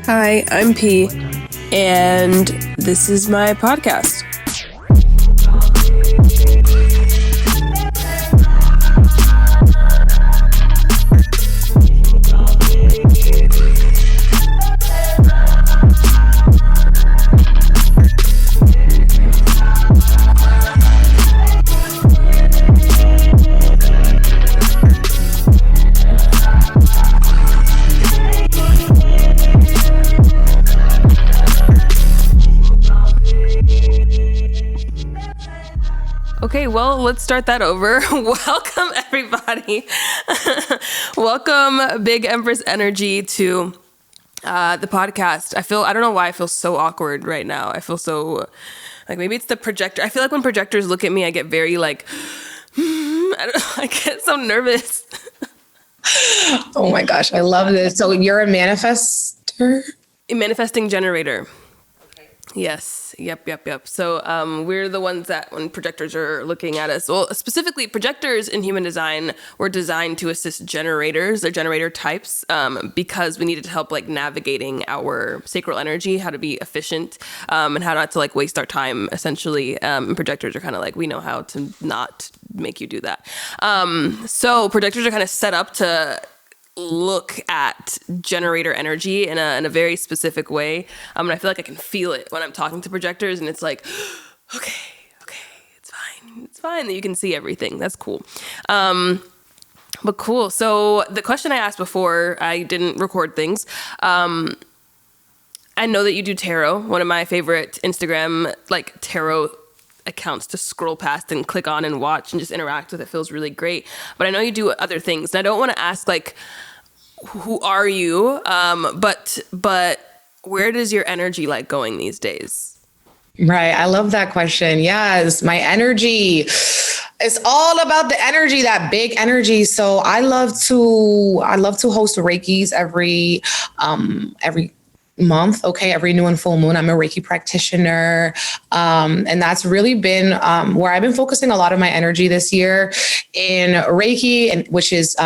Hi, I'm P, and this is my podcast. Okay, well, let's start that over. Welcome, everybody. Welcome, Big Empress Energy, to the podcast. I don't know why I feel so awkward right now. I feel so, like, maybe it's the projector. I feel like when projectors look at me, I get very, like, I don't know, I get so nervous. Oh my gosh, I love this. So you're a manifester? A manifesting generator. Yes. Yep. So we're the ones that when projectors are looking at us, well, specifically projectors in human design were designed to assist generators, they're generator types, because we needed help like navigating our sacral energy, how to be efficient, and how not to like waste our time essentially. And projectors are kind of like, we know how to not make you do that. So projectors are kind of set up to look at generator energy in a very specific way. And I feel like I can feel it when I'm talking to projectors, and it's like, okay, it's fine that you can see everything. That's cool. But cool. So the question I asked before I didn't record things, I know that you do tarot, one of my favorite Instagram like tarot accounts to scroll past and click on and watch and just interact with. It feels really great. But I know you do other things, and I don't want to ask like, who are you? But where does your energy like going these days? Right. I love that question. Yes. My energy. It's all about the energy, that big energy. So I love to host Reikis every month. Okay. Every new and full moon. I'm a Reiki practitioner. And that's really been where I've been focusing a lot of my energy this year in Reiki, and which is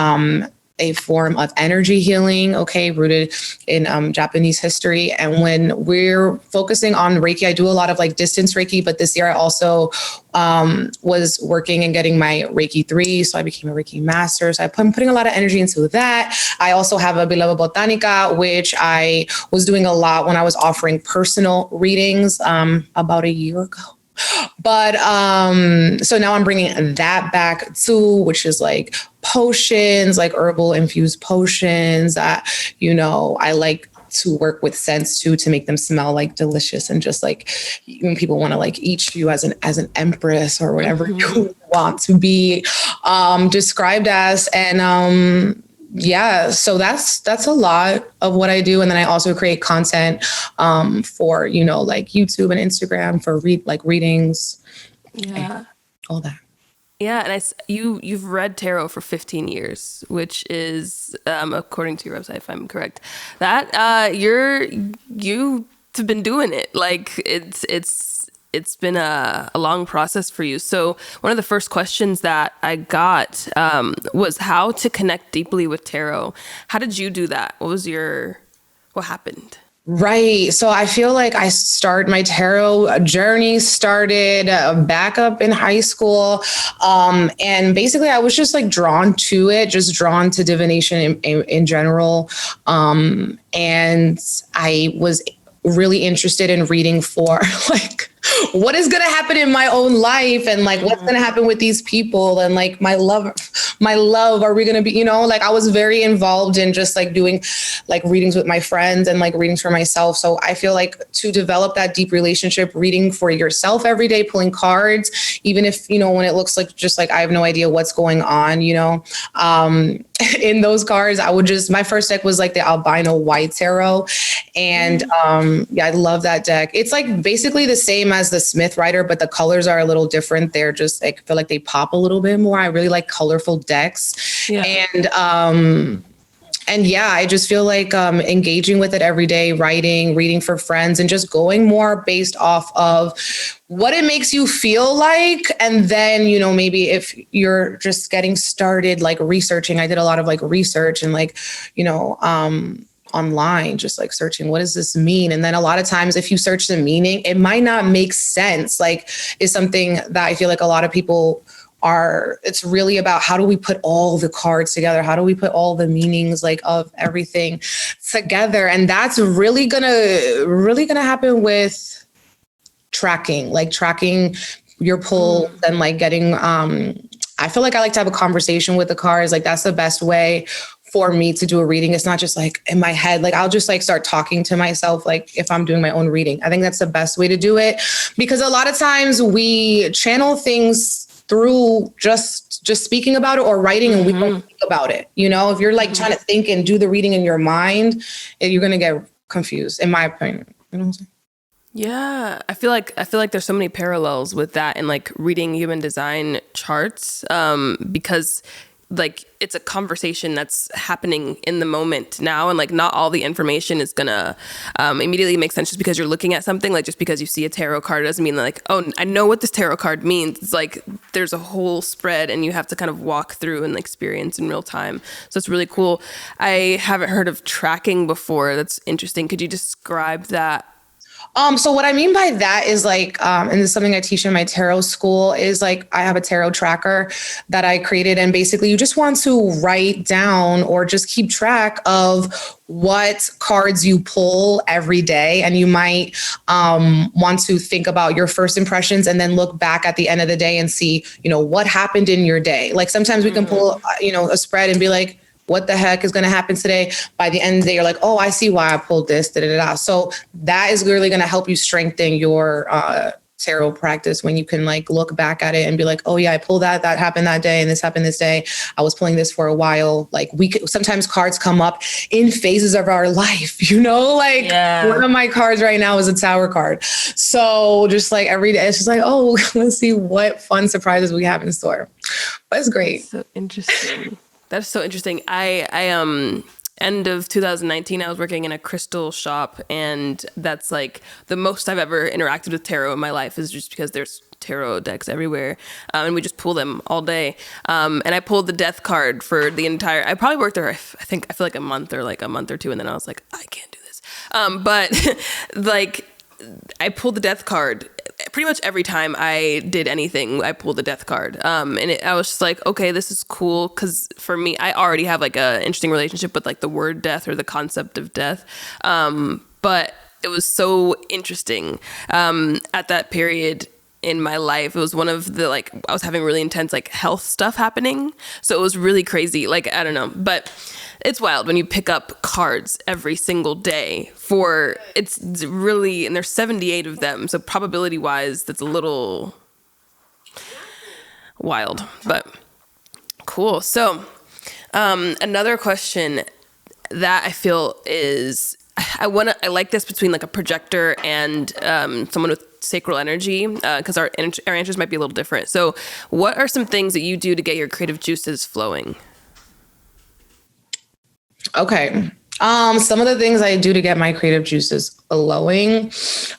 a form of energy healing, okay, rooted in Japanese history. And when we're focusing on Reiki, I do a lot of like distance Reiki, but this year I also was working and getting my Reiki 3. So I became a Reiki master. So I'm putting a lot of energy into that. I also have a Beloved Botanica, which I was doing a lot when I was offering personal readings about a year ago. But so now I'm bringing that back too, which is like potions, like herbal infused potions that, I like to work with scents too, to make them smell like delicious, and just like when people want to like eat you as an empress or whatever you want to be described as. And yeah, so that's a lot of what I do. And then I also create content for, like YouTube and Instagram for readings. Yeah. All that. Yeah. And you've read tarot for 15 years, which is, according to your website, if I'm correct, that you've been doing it. Like it's been a long process for you. So one of the first questions that I got was how to connect deeply with tarot. How did you do that? What happened? Right. So I feel like my tarot journey started back up in high school. And basically I was just like drawn to it, just drawn to divination in general. And I was really interested in reading for like, what is going to happen in my own life, and like what's going to happen with these people, and like my love, are we going to be, like I was very involved in just like doing like readings with my friends and like readings for myself. So I feel like to develop that deep relationship, reading for yourself every day, pulling cards, even if, when it looks like just like I have no idea what's going on, in those cards, my first deck was like the albino white tarot. And I love that deck. It's like basically the same as the Smith Rider, but the colors are a little different. They're just like, I feel like they pop a little bit more. I really like colorful decks. Yeah. And yeah, I just feel like engaging with it every day, writing, reading for friends, and just going more based off of what it makes you feel like. And then, maybe if you're just getting started, like researching, I did a lot of like research and like, online, just like searching, what does this mean? And then a lot of times if you search the meaning, it might not make sense. Like, is something that I feel like a lot of people it's really about, how do we put all the cards together? How do we put all the meanings like of everything together? And that's really gonna happen with tracking your pull and like getting, I feel like I like to have a conversation with the cards. Like, that's the best way for me to do a reading. It's not just like in my head. Like, I'll just like start talking to myself, like if I'm doing my own reading. I think that's the best way to do it, because a lot of times we channel things through just speaking about it or writing, and we don't think about it. You know, if you're like trying to think and do the reading in your mind, you're going to get confused, in my opinion. You know what I'm saying? Yeah, I feel like there's so many parallels with that and like reading human design charts, because like it's a conversation that's happening in the moment now, and like not all the information is gonna immediately make sense just because you're looking at something. Like, just because you see a tarot card doesn't mean that like, oh, I know what this tarot card means. It's like there's a whole spread, and you have to kind of walk through and experience in real time. So it's really cool. I haven't heard of tracking before. That's interesting. Could you describe that? So what I mean by that is like, and this is something I teach in my tarot school, is like, I have a tarot tracker that I created. And basically you just want to write down or just keep track of what cards you pull every day. And you might want to think about your first impressions and then look back at the end of the day and see, you know, what happened in your day. Like, sometimes we can pull, a spread and be like, what the heck is going to happen today? By the end of the day, you're like, oh, I see why I pulled this. Da, da, da. So that is really going to help you strengthen your tarot practice, when you can like look back at it and be like, oh yeah, I pulled that happened that day, and this happened this day. I was pulling this for a while. Like, sometimes cards come up in phases of our life, you know, like one of my cards right now is a Tower card. So just like every day, it's just like, oh, let's see what fun surprises we have in store. But it's great. So interesting. That's so interesting. I end of 2019, I was working in a crystal shop, and that's like the most I've ever interacted with tarot in my life, is just because there's tarot decks everywhere, and we just pull them all day. And I pulled the death card for the entire. I probably worked there. I feel like a month or two, and then I was like, I can't do this. But like, I pulled the death card pretty much every time I did anything. I pulled the death card, and I was just like, okay, this is cool, because for me, I already have like a interesting relationship with like the word death or the concept of death, but it was so interesting at that period in my life. It was one of the, like, I was having really intense like health stuff happening, so it was really crazy. Like, I don't know, but it's wild when you pick up cards every single day it's really, and there's 78 of them. So probability wise, that's a little wild, but cool. So, another question that I feel is, I like this between like a projector and, someone with sacral energy, because our answers might be a little different. So what are some things that you do to get your creative juices flowing? Okay. Some of the things I do to get my creative juices flowing.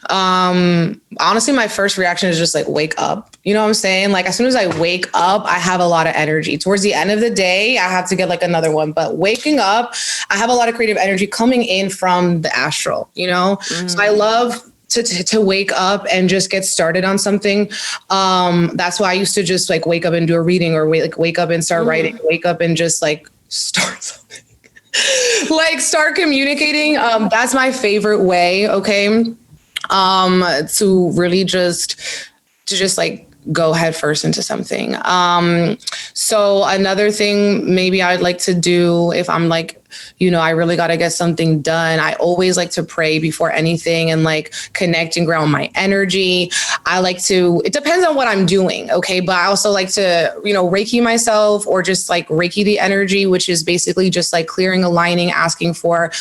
Honestly, my first reaction is just like, wake up. You know what I'm saying? Like, as soon as I wake up, I have a lot of energy. Towards the end of the day, I have to get like another one. But waking up, I have a lot of creative energy coming in from the astral, you know? So I love to wake up and just get started on something. That's why I used to just like wake up and do a reading, or wake up and start writing, wake up and just like start something. Like, start communicating. That's my favorite way. Okay. To really just like go head first into something. So another thing maybe I'd like to do, if I'm like, I really got to get something done, I always like to pray before anything and like connect and ground my energy. It depends on what I'm doing. Okay. But I also like to, Reiki myself, or just like Reiki the energy, which is basically just like clearing, aligning, asking for,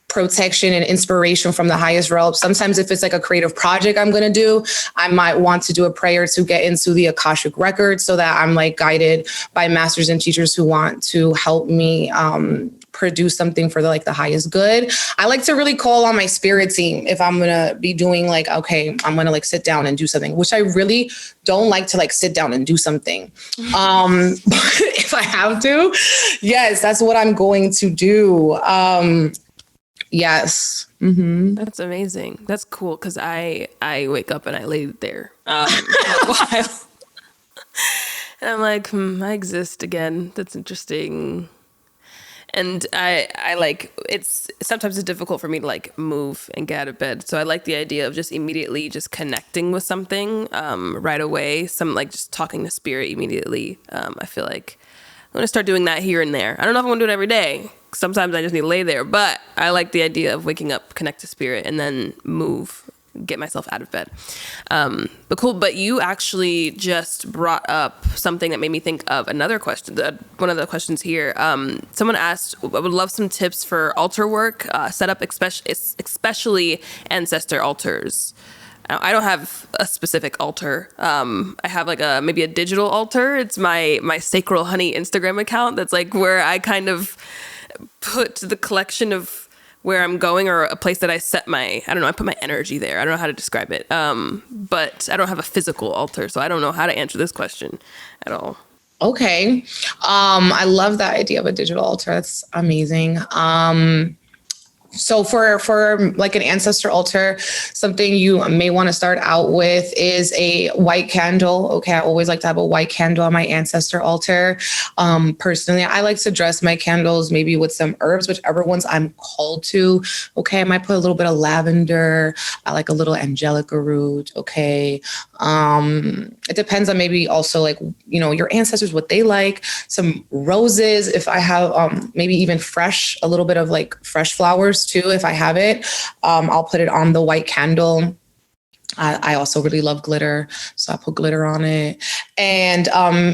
protection and inspiration from the highest realm. Sometimes if it's like a creative project I'm going to do, I might want to do a prayer to get into the Akashic records, so that I'm like guided by masters and teachers who want to help me produce something for the highest good. I like to really call on my spirit team if I'm going to be doing like, okay, I'm going to like sit down and do something, which I really don't like to like sit down and do something. But if I have to, yes, that's what I'm going to do. Yes. Mm-hmm. That's amazing. That's cool because I wake up and I lay there for a while. And I'm like, I exist again. That's interesting. And I like, it's sometimes it's difficult for me to like move and get out of bed. So I like the idea of just immediately just connecting with something right away. Some like just talking to spirit immediately. I feel like I'm going to start doing that here and there. I don't know if I'm going to do it every day. Sometimes I just need to lay there. But I like the idea of waking up, connect to spirit, and then move, get myself out of bed. But cool. But you actually just brought up something that made me think of another question. One of the questions here. Someone asked, I would love some tips for altar work, setup, especially ancestor altars. I don't have a specific altar. I have like maybe a digital altar. It's my Sacral Honey Instagram account. That's like where I kind of put the collection of where I'm going, or a place that I set I put my energy there. I don't know how to describe it. But I don't have a physical altar, so I don't know how to answer this question at all. Okay. I love that idea of a digital altar. That's amazing. So for like an ancestor altar, something you may want to start out with is a white candle. Okay. I always like to have a white candle on my ancestor altar. Personally, I like to dress my candles maybe with some herbs, whichever ones I'm called to. Okay. I might put a little bit of lavender. I like a little angelica root. Okay. It depends on maybe also like, your ancestors, what they like. Some roses. If I have, maybe even a little bit of like fresh flowers too, if I have it, I'll put it on the white candle. I also really love glitter, so I put glitter on it. And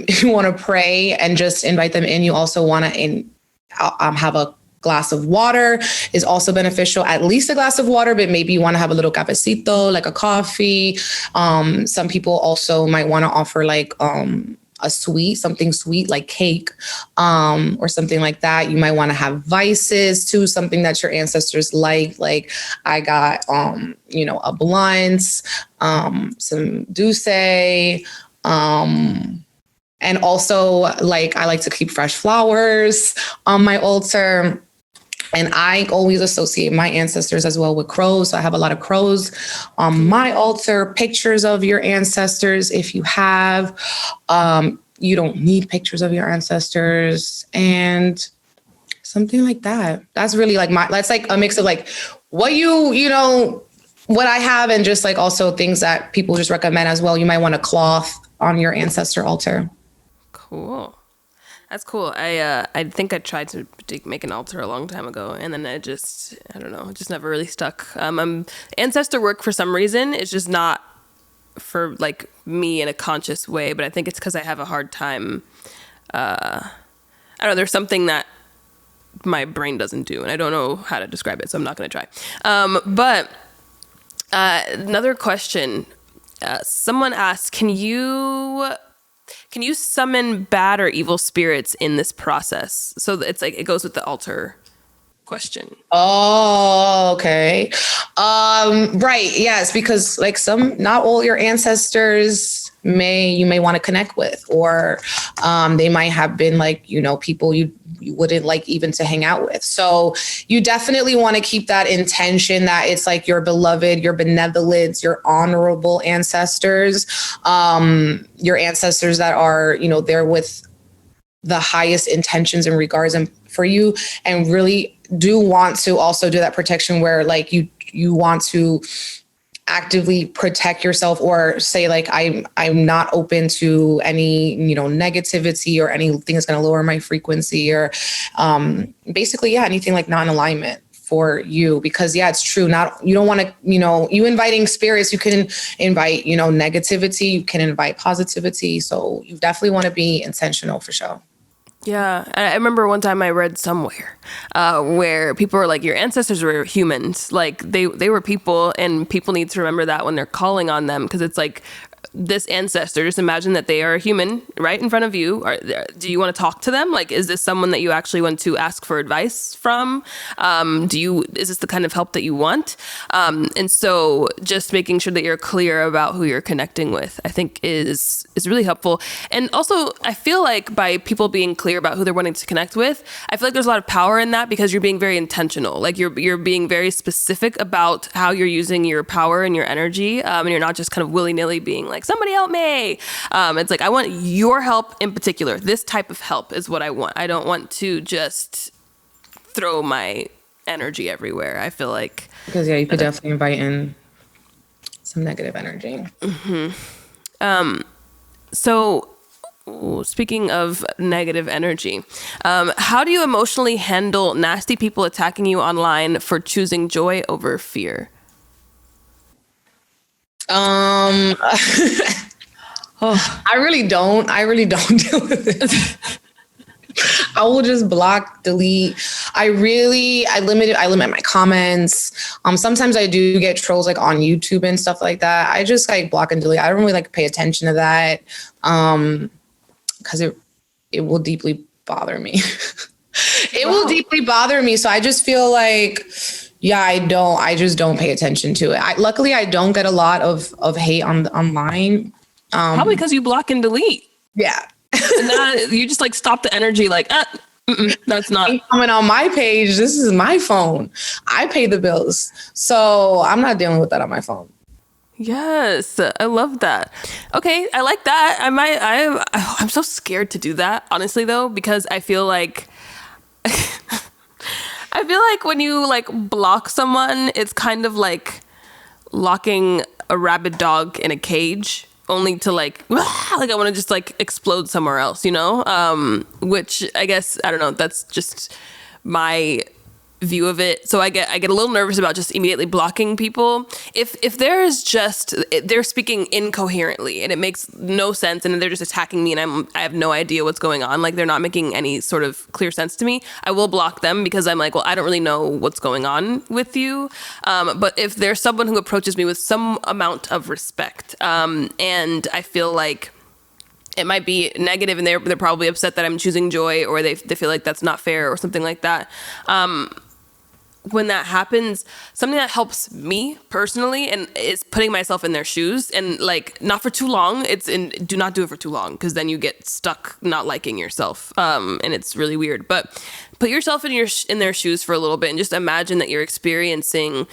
if you want to pray and just invite them in, you also want to have a glass of water is also beneficial, at least a glass of water, but maybe you want to have a little cafecito, like a coffee. Some people also might want to offer like something sweet like cake, or something like that. You might want to have vices too, something that your ancestors like. Like I got, a blunt, some douce, and also like I like to keep fresh flowers on my altar. And I always associate my ancestors as well with crows. So I have a lot of crows on my altar, pictures of your ancestors. If you have, you don't need pictures of your ancestors, and something like that. That's really like that's like a mix of like what what I have, and just like also things that people just recommend as well. You might want a cloth on your ancestor altar. Cool. That's cool. I think I tried to make an altar a long time ago, and then I just never really stuck. Ancestor work for some reason is just not for like me in a conscious way, but I think it's because I have a hard time. I don't know. There's something that my brain doesn't do, and I don't know how to describe it, so I'm not going to try. But another question. Someone asked, Can you summon bad or evil spirits in this process? So it's like it goes with the altar question. Oh, okay. Right. Yes, because like not all your ancestors you may want to connect with, or they might have been like, people you wouldn't like even to hang out with. So you definitely want to keep that intention that it's like your beloved, your benevolent, your honorable ancestors, your ancestors that are, there with the highest intentions and regards and for you, and really do want to also do that protection where like you want to actively protect yourself, or say like I'm not open to any negativity or anything that's going to lower my frequency, or basically anything like non-alignment for you. Because it's true, you don't want to you inviting spirits, you can invite negativity, you can invite positivity, so you definitely want to be intentional for sure. Yeah, I remember one time I read somewhere where people were like, your ancestors were humans. Like they were people, and people need to remember that when they're calling on them, because it's like this ancestor, just imagine that they are a human right in front of you. Do you want to talk to them? Like, is this someone that you actually want to ask for advice from? Is this the kind of help that you want? And so just making sure that you're clear about who you're connecting with, I think is really helpful. And also, I feel like by people being clear about who they're wanting to connect with, I feel like there's a lot of power in that, because you're being very intentional. Like you're being very specific about how you're using your power and your energy. And you're not just kind of willy-nilly being like, somebody help me. It's like, I want your help in particular. This type of help is what I want. I don't want to just throw my energy everywhere. I feel like, because you could definitely invite in some negative energy. So speaking of negative energy, how do you emotionally handle nasty people attacking you online for choosing joy over fear? I really don't deal with it. I will just block, delete. I limit my comments. Sometimes I do get trolls like on YouTube and stuff like that. I just like block and delete. I don't really like pay attention to that. Because it will deeply bother me. Will deeply bother me. So I just feel like, I just don't pay attention to it. Luckily I don't get a lot of hate online. Probably because you block and delete. Yeah. And you just like stop the energy, like, that's not coming on my page. This is my phone. I pay the bills. So I'm not dealing with that on my phone. Yes, I love that. Okay, I like that. I'm so scared to do that, honestly, though, because I feel like when you like block someone, it's kind of like locking a rabid dog in a cage, only to like I want to just like explode somewhere else, you know? Which I guess, I don't know, that's just my view of it. So I get a little nervous about just immediately blocking people. If they're speaking incoherently and it makes no sense and they're just attacking me and I have no idea what's going on, like they're not making any sort of clear sense to me, I will block them, because I'm like, well, I don't really know what's going on with you. But if there's someone who approaches me with some amount of respect, and I feel like it might be negative and they're probably upset that I'm choosing joy, or they feel like that's not fair or something like that. When that happens, something that helps me personally and is putting myself in their shoes, and like not for too long. Do not do it for too long, because then you get stuck not liking yourself, and it's really weird. But put yourself in their shoes for a little bit and just imagine that you're experiencing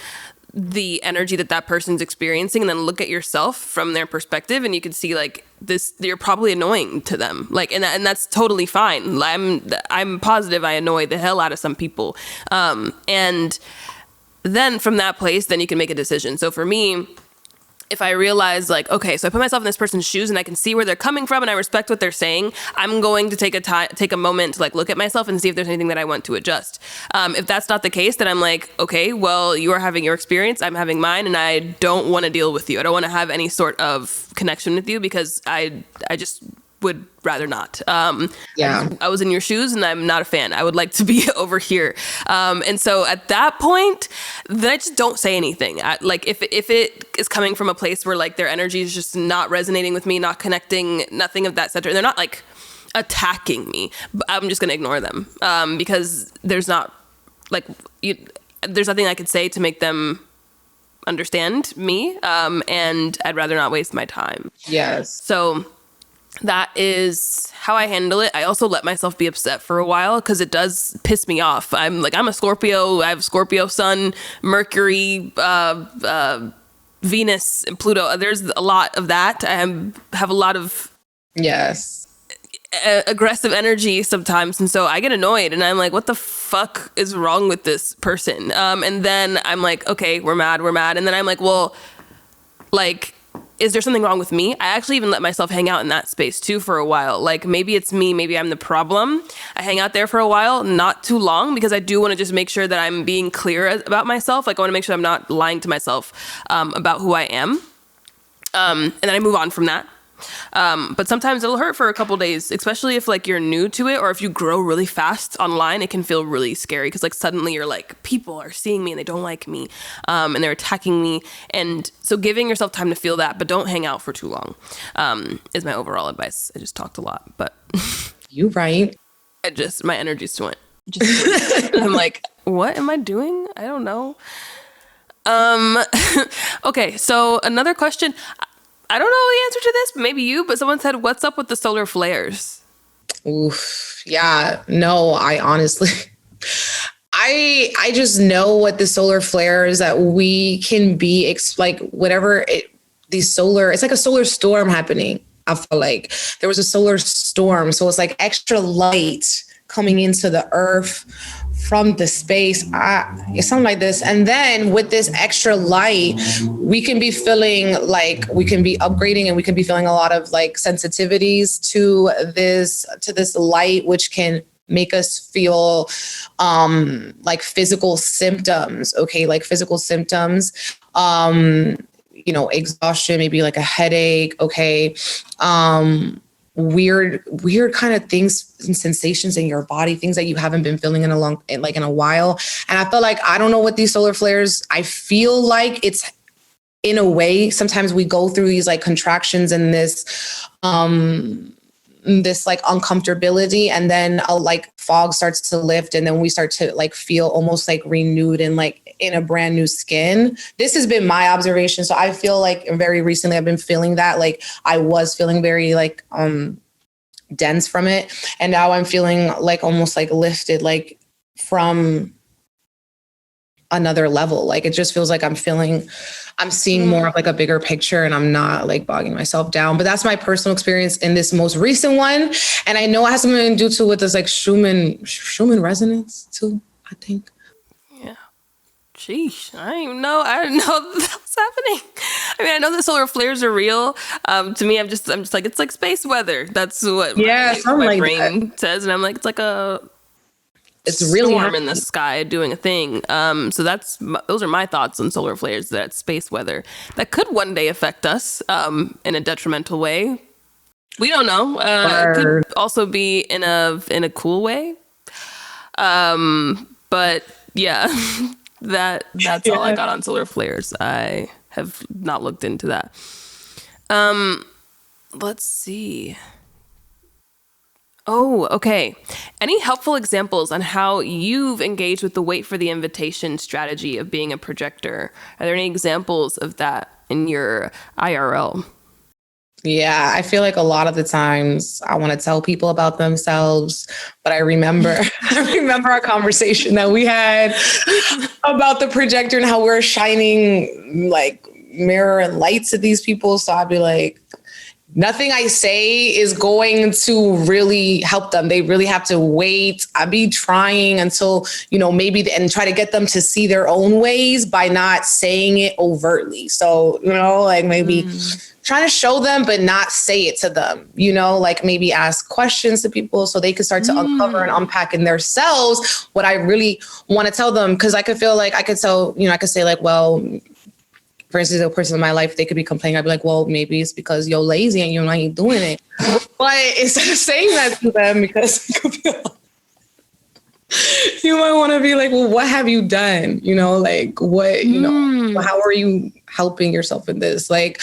the energy that person's experiencing, and then look at yourself from their perspective, and you can see like this, you're probably annoying to them, like, and that's totally fine. I'm positive I annoy the hell out of some people, and then from that place, then you can make a decision. So for me, if I realize like, okay, so I put myself in this person's shoes and I can see where they're coming from and I respect what they're saying, I'm going to take a moment to like look at myself and see if there's anything that I want to adjust. If that's not the case, then I'm like, okay, well, you are having your experience, I'm having mine, and I don't want to deal with you. I don't want to have any sort of connection with you, because I just would rather not. I was in your shoes and I'm not a fan. I would like to be over here. And so at that point, then I just don't say anything. Like if it is coming from a place where like their energy is just not resonating with me, not connecting, nothing of that center, and they're not like attacking me, I'm just going to ignore them. Because there's not like, there's nothing I could say to make them understand me. And I'd rather not waste my time. Yes. So that is how I handle it. I also let myself be upset for a while, because it does piss me off. I'm a Scorpio. I have Scorpio sun, Mercury, Venus, and Pluto. There's a lot of that. I have a lot of aggressive energy sometimes, and so I get annoyed and I'm like, what the fuck is wrong with this person? And then I'm like, okay, we're mad, and then I'm like, well, like, is there something wrong with me? I actually even let myself hang out in that space too for a while. Like, maybe it's me, maybe I'm the problem. I hang out there for a while, not too long, because I do want to just make sure that I'm being clear about myself. Like, I want to make sure I'm not lying to myself about who I am. And then I move on from that. But sometimes it'll hurt for a couple days, especially if like you're new to it, or if you grow really fast online, it can feel really scary because like suddenly you're like, people are seeing me and they don't like me, and they're attacking me. And so giving yourself time to feel that, but don't hang out for too long, is my overall advice. I just talked a lot, but You right. my energy just went. I'm like, what am I doing? I don't know. Okay, so another question. I don't know the answer to this, maybe you, but someone said, what's up with the solar flares? Oof. Yeah. No, I honestly, I just know what the solar flares that we can be, like whatever it's like a solar storm happening. I feel like there was a solar storm. So it's like extra light coming into the earth from the space. It's something like this. And then with this extra light, we can be feeling like we can be upgrading and we can be feeling a lot of like sensitivities to this light, which can make us feel like physical symptoms. Okay. Like physical symptoms, exhaustion, maybe like a headache. Okay. Weird kind of things and sensations in your body, things that you haven't been feeling in a while. And I feel like, I don't know what these solar flares, I feel like it's in a way, sometimes we go through these like contractions and this like uncomfortability, and then a like fog starts to lift, and then we start to like feel almost like renewed and like in a brand new skin. This has been my observation. So I feel like very recently I've been feeling that, like I was feeling very like dense from it, and now I'm feeling like almost like lifted, like from another level. Like it just feels like I'm seeing more of like a bigger picture, and I'm not like bogging myself down. But that's my personal experience in this most recent one. And I know it has something to do with this like Schumann resonance too, I think. Yeah. Sheesh. I didn't know that was happening. I mean, I know that solar flares are real. To me, I'm just like, it's like space weather. That's what my brain says. And I'm like, it's like it's really storm in the sky doing a thing. So those are my thoughts on solar flares. That space weather that could one day affect us in a detrimental way. We don't know. It could also be in a cool way. But yeah, that's all I got on solar flares. I have not looked into that. Let's see. Oh, okay. Any helpful examples on how you've engaged with the wait for the invitation strategy of being a projector? Are there any examples of that in your IRL? Yeah, I feel like a lot of the times I want to tell people about themselves, but I remember our conversation that we had about the projector and how we're shining like mirror and lights at these people. So I'd be like, nothing I say is going to really help them. They really have to wait. I'd be trying until, maybe, and try to get them to see their own ways by not saying it overtly. So, like maybe trying to show them, but not say it to them, like maybe ask questions to people so they can start to uncover and unpack in themselves what I really want to tell them. Cause I could feel like I could tell, I could say like, well, for instance, a person in my life, they could be complaining. I'd be like, well, maybe it's because you're lazy and you're not doing it. But instead of saying that to them, because you might want to be like, well, what have you done? Like what, how are you helping yourself in this? Like,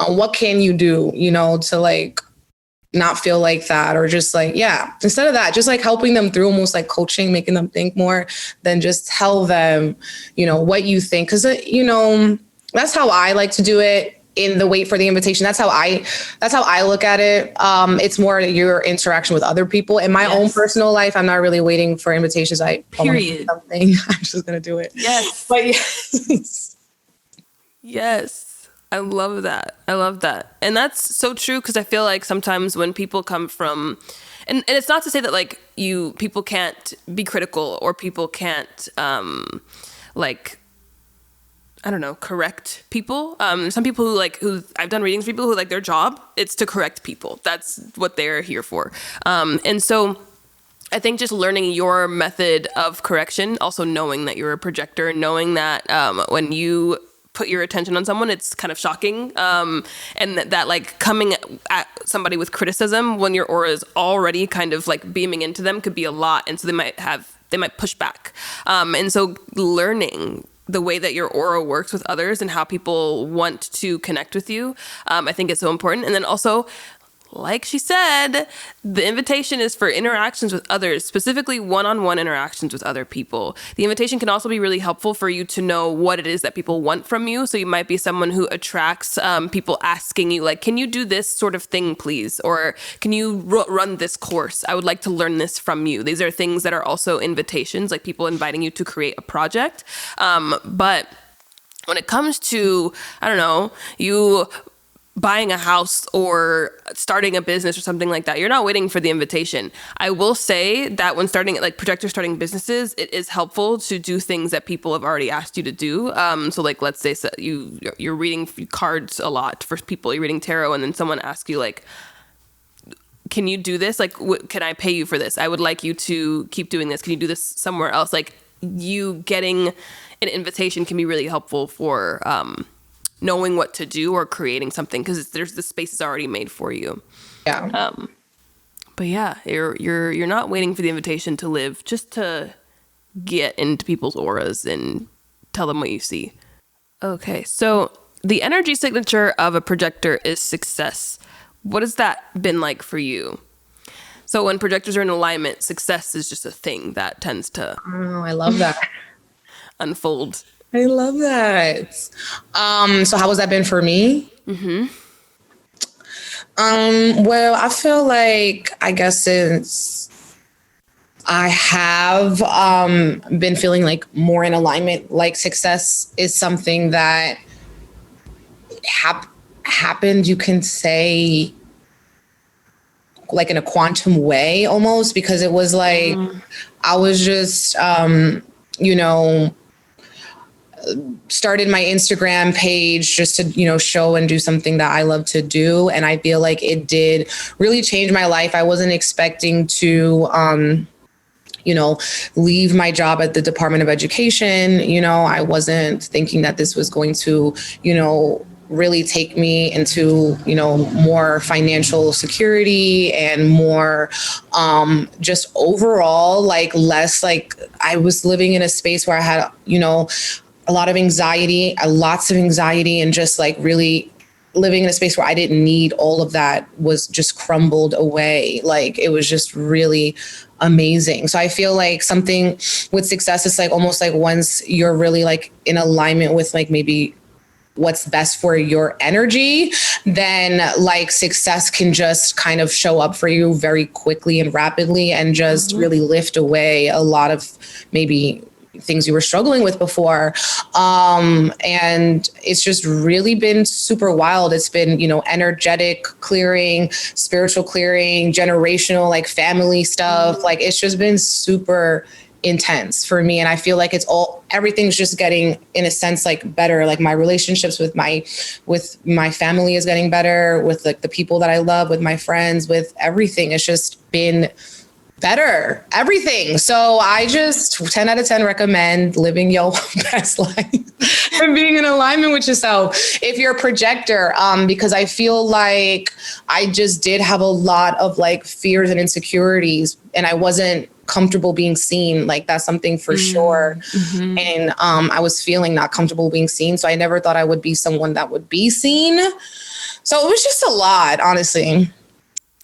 what can you do, to like not feel like that, or just like, yeah, instead of that, just like helping them through, almost like coaching, making them think more than just tell them, what you think. Cause, that's how I like to do it in the wait for the invitation. That's how I look at it. It's more your interaction with other people. In my own personal life, I'm not really waiting for invitations. Period. Something. I'm just going to do it. Yes. But yes. Yes. I love that. And that's so true. Cause I feel like sometimes when people come from, and it's not to say that like people can't be critical, or people can't, I don't know, correct people. Some people who I've done readings for people who like their job, it's to correct people. That's what they're here for. And so I think just learning your method of correction, also knowing that you're a projector, knowing that when you put your attention on someone, it's kind of shocking. And that like coming at somebody with criticism when your aura is already kind of like beaming into them could be a lot. And so they might push back. And so learning the way that your aura works with others and how people want to connect with you, I think is so important. And then also, like she said, the invitation is for interactions with others, specifically one-on-one interactions with other people. The invitation can also be really helpful for you to know what it is that people want from you. So you might be someone who attracts people asking you, like, can you do this sort of thing, please? Or can you run this course? I would like to learn this from you. These are things that are also invitations, like people inviting you to create a project. But when it comes to, I don't know, you buying a house or starting a business or something like that, you're not waiting for the invitation. I will say that when projectors starting businesses, it is helpful to do things that people have already asked you to do. So like, let's say you're reading cards a lot for people, you're reading tarot, and then someone asks you like, can you do this? Like, can I pay you for this? I would like you to keep doing this. Can you do this somewhere else? Like, you getting an invitation can be really helpful for, knowing what to do or creating something, because the space is already made for you. Yeah. But yeah, you're not waiting for the invitation to live, just to get into people's auras and tell them what you see. Okay, so the energy signature of a projector is success. What has that been like for you? So when projectors are in alignment, success is just a thing that tends to I love that. unfold. I love that. So how has that been for me? Mm-hmm. Well, I feel like, I guess since I have been feeling like more in alignment, like success is something that happened, you can say, like in a quantum way almost, because it was like, I was just, started my Instagram page just to, show and do something that I love to do. And I feel like it did really change my life. I wasn't expecting to, leave my job at the Department of Education. I wasn't thinking that this was going to, really take me into, more financial security and more, just overall, like less, like I was living in a space where I had, a lot of anxiety, lots of anxiety, and just like really living in a space where I didn't need all of that was just crumbled away. Like it was just really amazing. So I feel like something with success is like almost like once you're really like in alignment with like maybe what's best for your energy, then like success can just kind of show up for you very quickly and rapidly and just really lift away a lot of maybe things you were struggling with before. And it's just really been super wild. It's been, energetic clearing, spiritual clearing, generational, like family stuff. Like it's just been super intense for me. And I feel like everything's just getting, in a sense, like better. Like my relationships with my family is getting better, with like the people that I love, with my friends, with everything. It's just been better, everything. So I just 10 out of 10 recommend living your best life and being in alignment with yourself if you're a projector, because I feel like I just did have a lot of like fears and insecurities, and I wasn't comfortable being seen. Like that's something for sure. Mm-hmm. And I was feeling not comfortable being seen. So I never thought I would be someone that would be seen. So it was just a lot, honestly.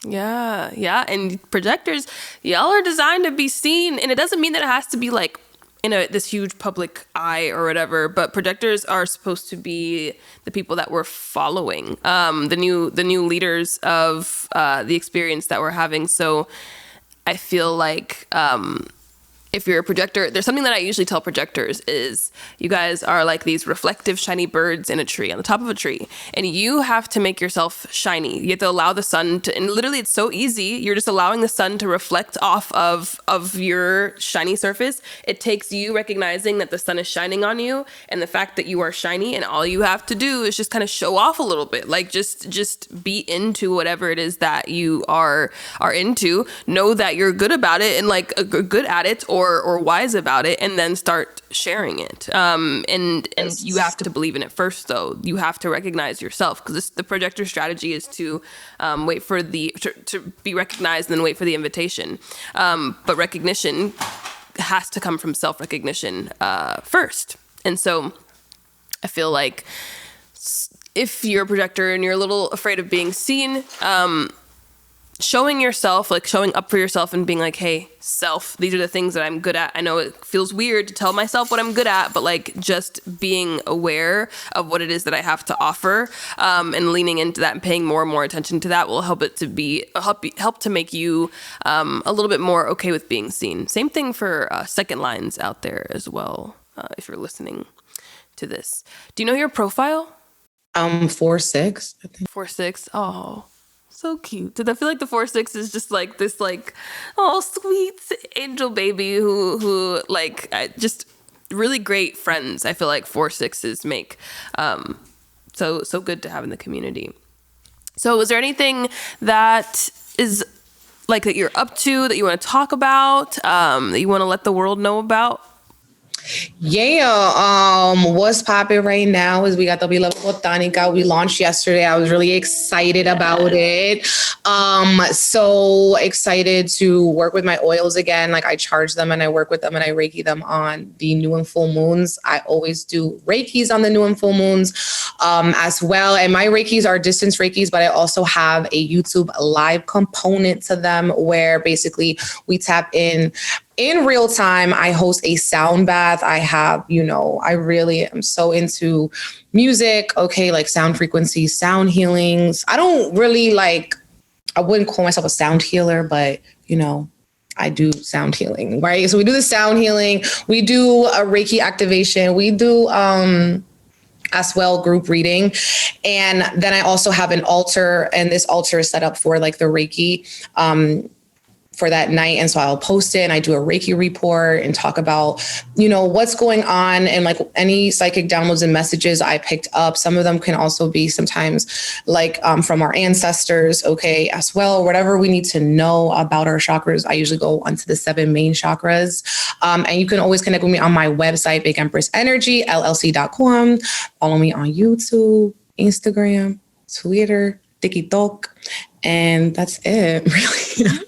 Yeah. And projectors, y'all are designed to be seen. And it doesn't mean that it has to be like in this huge public eye or whatever, but projectors are supposed to be the people that we're following, the new leaders of the experience that we're having. So I feel like if you're a projector, there's something that I usually tell projectors is you guys are like these reflective, shiny birds in a tree, on the top of a tree. And you have to make yourself shiny. You have to allow the sun to, and literally it's so easy. You're just allowing the sun to reflect off of your shiny surface. It takes you recognizing that the sun is shining on you and the fact that you are shiny, and all you have to do is just kind of show off a little bit. Like just be into whatever it is that you are into. Know that you're good about it and like good at it, or or wise about it, and then start sharing it. And you have to believe in it first, though. You have to recognize yourself, because the projector strategy is to wait for to be recognized and then wait for the invitation. But recognition has to come from self-recognition first. And so I feel like if you're a projector and you're a little afraid of being seen, showing yourself, like showing up for yourself and being like, hey, self, these are the things that I'm good at. I know it feels weird to tell myself what I'm good at, but like just being aware of what it is that I have to offer, and leaning into that and paying more and more attention to that will help to make you a little bit more okay with being seen. Same thing for second lines out there as well, if you're listening to this. Do you know your profile? 4'6", I think. 4'6". Oh, so cute. Did I feel like the 4'6" is just like this, like, oh, sweet angel baby who like, just really great friends. I feel like 4'6" make so good to have in the community. So, is there anything that is like that you're up to that you want to talk about, that you want to let the world know about? Yeah, what's popping right now is we got the Beloved Botanica. We launched yesterday. I was really excited about it. So excited to work with my oils again. Like, I charge them and I work with them and I Reiki them on the new and full moons. I always do Reikis on the new and full moons as well. And my Reikis are distance Reikis, but I also have a YouTube live component to them where basically we tap in real time. I host a sound bath. I have, I really am so into music. Okay. Like sound frequencies, sound healings. I don't really I wouldn't call myself a sound healer, but I do sound healing, right? So we do the sound healing. We do a Reiki activation. We do, as well, group reading. And then I also have an altar, and this altar is set up for like the Reiki, for that night. And so I'll post it and I do a Reiki report and talk about, what's going on and like any psychic downloads and messages I picked up. Some of them can also be sometimes like from our ancestors, okay, as well, whatever we need to know about our chakras. I usually go onto the 7 main chakras. And you can always connect with me on my website, Big Empress Energy, LLC.com. Follow me on YouTube, Instagram, Twitter, TikTok, and that's it, really.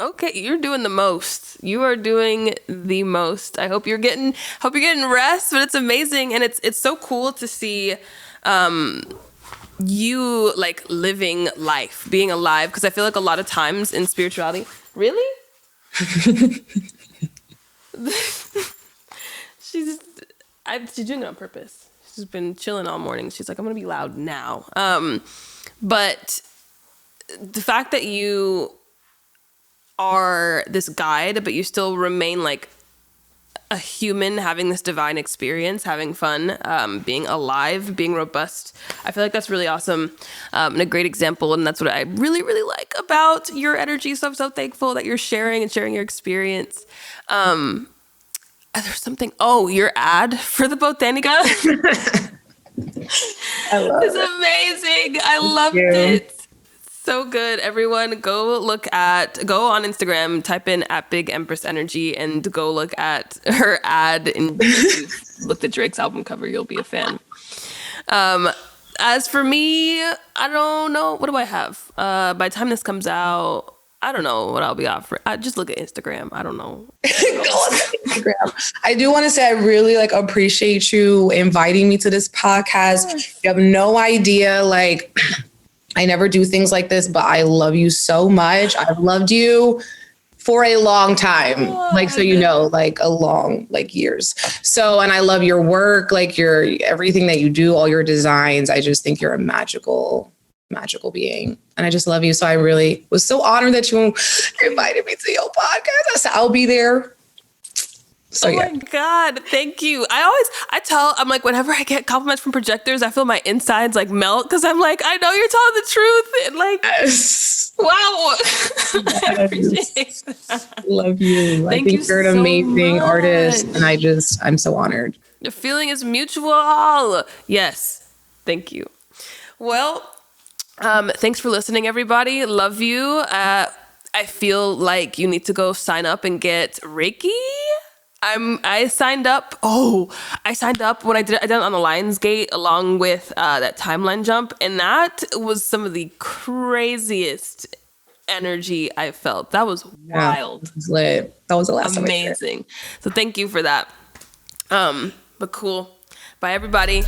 Okay, you're doing the most. You are doing the most. I hope you're getting rest, but it's amazing, and it's so cool to see you like living life, being alive, because I feel like a lot of times in spirituality, really? She's doing it on purpose. She's been chilling all morning. She's like, I'm gonna be loud now. But the fact that you are this guide, but you still remain like a human having this divine experience, having fun, being alive, being robust. I feel like that's really awesome, and a great example. And that's what I really, really like about your energy. So I'm so thankful that you're sharing your experience. There's something, your ad for the Botanica. I love it's amazing. I loved it. So good. Everyone go on Instagram, type in @Big Empress Energy and go look at her ad and look at Drake's album cover. You'll be a fan. As for me, I don't know. What do I have? By the time this comes out, I don't know what I'll be offering. Just look at Instagram. I don't know. Go on Instagram. I do want to say I really appreciate you inviting me to this podcast. You have no idea, I never do things like this, but I love you so much. I've loved you for a long time, a long, years. So, and I love your work, your everything that you do, all your designs. I just think you're a magical being. And I just love you. So I really was so honored that you invited me to your podcast. I said, I'll be there. So, my God, thank you. I'm like, whenever I get compliments from projectors, I feel my insides melt, because I'm like, I know you're telling the truth. And yes. Wow. Yes. I appreciate that. Love you. I think you're an amazing artist. And I'm so honored. The feeling is mutual. Yes. Thank you. Well, thanks for listening, everybody. Love you. I feel like you need to go sign up and get Reiki. I signed up. Oh, I signed up when I did it on the Lionsgate along with that timeline jump, and that was some of the craziest energy I felt. That was wild. It was lit. That was the last time I did it. Amazing. So thank you for that. But cool. Bye, everybody.